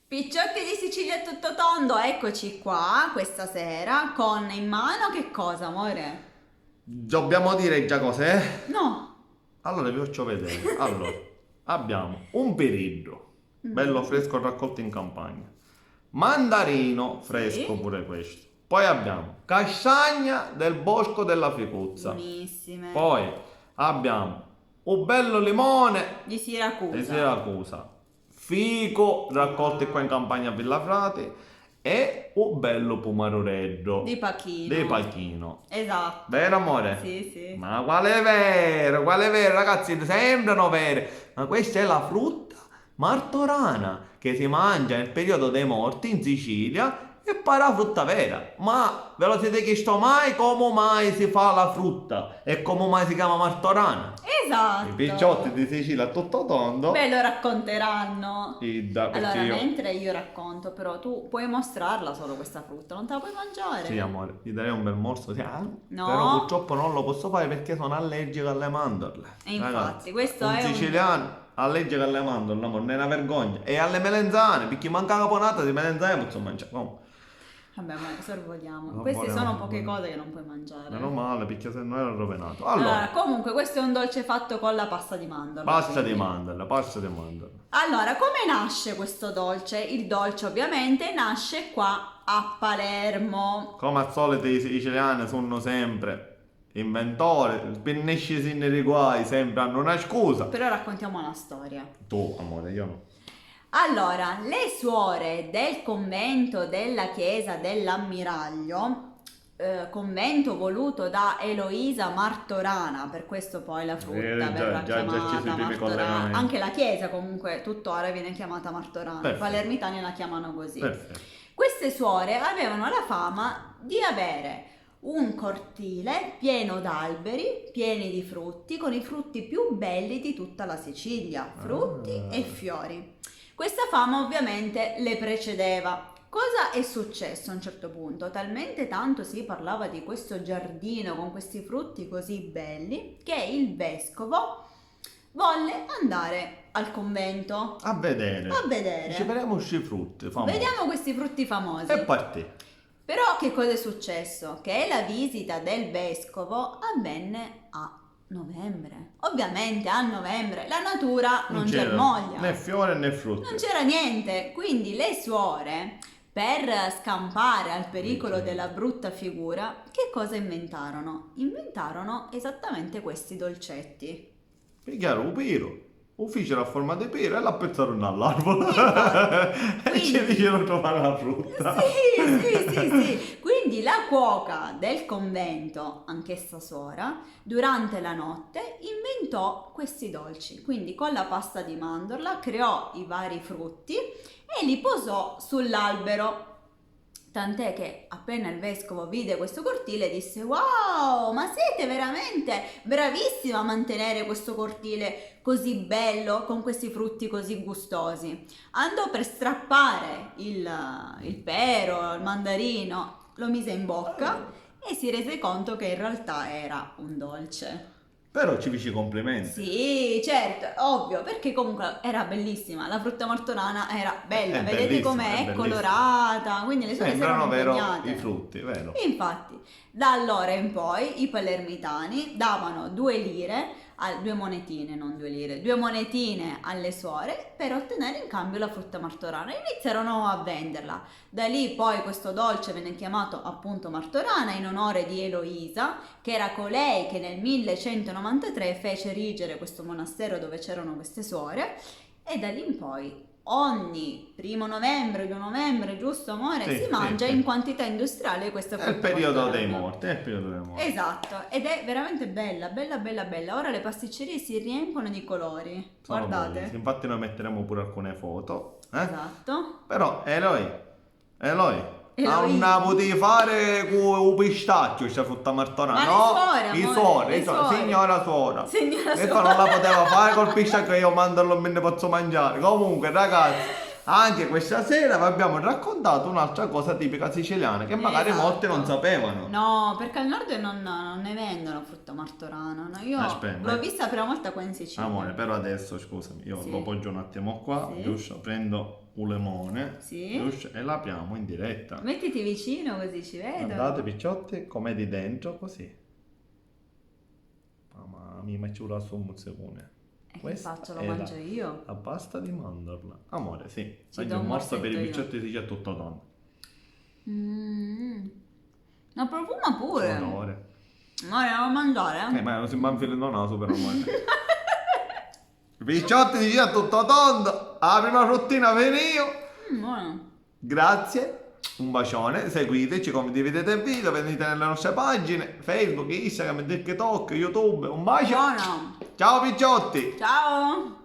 Picciotti di Sicilia a tutto tondo, eccoci qua questa sera con in mano che cosa, amore? Dobbiamo dire già cos'è? No. Allora vi faccio vedere. Allora, abbiamo un peridro, bello fresco raccolto in campagna. Mandarino, fresco Sì. pure questo. Poi abbiamo castagna del bosco della Ficuzza. Buonissime. Poi abbiamo un bello limone Di di Siracusa. Siracusa. Fico raccolto qua in campagna a Villafrate. E un bello pumaroreddo Di Pachino. di Pachino. Esatto. Vero amore? Sì, sì. Ma quale è vero? Quale è vero, ragazzi? Sembrano vere. Ma questa è la frutta martorana che si mangia nel periodo dei morti in Sicilia e pare la frutta vera. Ma ve lo siete chiesto mai come mai si fa la frutta e come mai si chiama martorana? Esatto. I picciotti di Sicilia a tutto tondo. Beh, lo racconteranno. Perché Allora, io... mentre io racconto, però tu puoi mostrarla solo questa frutta, non te la puoi mangiare. Sì, amore, gli darei un bel morso. Sì, No. però purtroppo non lo posso fare perché sono allergico alle mandorle. E infatti, Ragazzi, questo un è un... siciliano allergico alle mandorle, amore, non è una vergogna. E alle melenzane, perché manca la caponata di melenzane posso mangiare. Comunque, Vabbè, ma sorvoliamo. non Queste volevo- sono poche cose che non puoi mangiare. meno male perché se no era rovinato. Allora, Allora, comunque questo è un dolce fatto con la pasta di mandorla. pasta di quindi. mandorle, pasta di mandorle. Allora, come nasce questo dolce? Il dolce ovviamente nasce qua a Palermo. Come al solito i siciliani sono sempre inventori, pennesci nei guai, sempre hanno una scusa. Però raccontiamo una storia. Tu, amore, io no. Allora, le suore del convento della chiesa dell'Ammiraglio, convento voluto da Eloisa Martorana, per questo poi la frutta verrà già ci sono chiamata i primi Martorana. collegamenti. Anche la chiesa comunque tuttora viene chiamata Martorana, i Perfetto. palermitani la chiamano così. Perfetto. Queste suore avevano la fama di avere un cortile pieno d'alberi, pieni di frutti, con i frutti più belli di tutta la Sicilia, frutti e fiori. Questa fama ovviamente le precedeva. Cosa è successo a un certo punto? Talmente tanto si parlava di questo giardino con questi frutti così belli che il vescovo volle andare al convento A vedere. a vedere. Ci vediamo questi frutti, famosi. Vediamo questi frutti famosi. E partì. Però che cosa è successo? Che la visita del vescovo avvenne a novembre. Ovviamente a novembre la natura non c'era germoglia. né fiore né frutti. Non c'era niente, quindi le suore, per scampare al pericolo della brutta figura, che cosa inventarono? Inventarono esattamente questi dolcetti. Pigliarono un piro, un fecero a forma di piro e l'appezzarono all'albero. E ci Quindi- dicevano trovare la frutta. Sì. Quindi la cuoca del convento, anch'essa suora, durante la notte inventò questi dolci. Quindi con la pasta di mandorla creò i vari frutti e li posò sull'albero. Tant'è che appena il vescovo vide questo cortile disse: wow, ma siete veramente bravissimi a mantenere questo cortile così bello con questi frutti così gustosi. Andò per strappare il pero, il mandarino, lo mise in bocca e si rese conto che in realtà era un dolce. Però ci feci i complimenti. Sì, certo, ovvio, perché comunque era bellissima, la frutta martorana era bella, È vedete bellissima, com'è, è è bellissima. colorata, quindi le suore si Sembrano erano vero impegnate. i frutti, vero? Infatti, da allora in poi i palermitani davano 2 monetine, non 2 lire, 2 monetine alle suore per ottenere in cambio la frutta martorana. Iniziarono a venderla. Da lì poi questo dolce venne chiamato appunto martorana in onore di Eloisa, che era colei che nel 1193 fece erigere questo monastero dove c'erano queste suore, e da lì in poi ogni 1 novembre, 2 novembre, giusto amore, Sì, si sì, mangia sì. in quantità industriale questa È frutta il periodo martorana. dei morti, è il periodo dei morti. Esatto, ed è veramente bella, bella, bella, bella. Ora le pasticcerie si riempiono di colori. Sono Guardate. bellissimi. Infatti noi metteremo pure alcune foto. Esatto. Però Eloy, Eloy. non potevi fare con un pistacchio questa frutta martorana, Ma le no? suore, I amore, suore, le suore. signora suora. Signora E suora. non la poteva fare col pistacchio che io mandorlo me ne posso mangiare. Comunque ragazzi, anche questa sera vi abbiamo raccontato un'altra cosa tipica siciliana che magari Esatto. molti non sapevano. No, perché al nord non ne vendono frutta martorana. No? Io Aspetta. l'ho vista la prima volta qua in Sicilia. Amore, però adesso scusami, io Sì. lo poggio un attimo qua, Sì. giusto? Prendo un limone Sì. e l'apriamo in diretta. Mettiti vicino così ci vedo. Guardate picciotti come di dentro così. Mamma mia, ma ci vuole solo un secondo. E che faccio? Lo mangio io? La pasta di mandorla. Amore, sì. Ci Mangi do un un morso per i morsetto io. picciotti si c'è tutto tonno. Ma profuma pure. Onore. Ma devo mangiare? Ma non si manfilano naso per amore. I picciotti si c'è tutto tondo. La prima fruttina veni io. Buono. Grazie. Un bacione, seguiteci, condividete il video, venite nelle nostre pagine, Facebook, Instagram, TikTok, YouTube. Un bacio. Buono. Ciao picciotti. Ciao.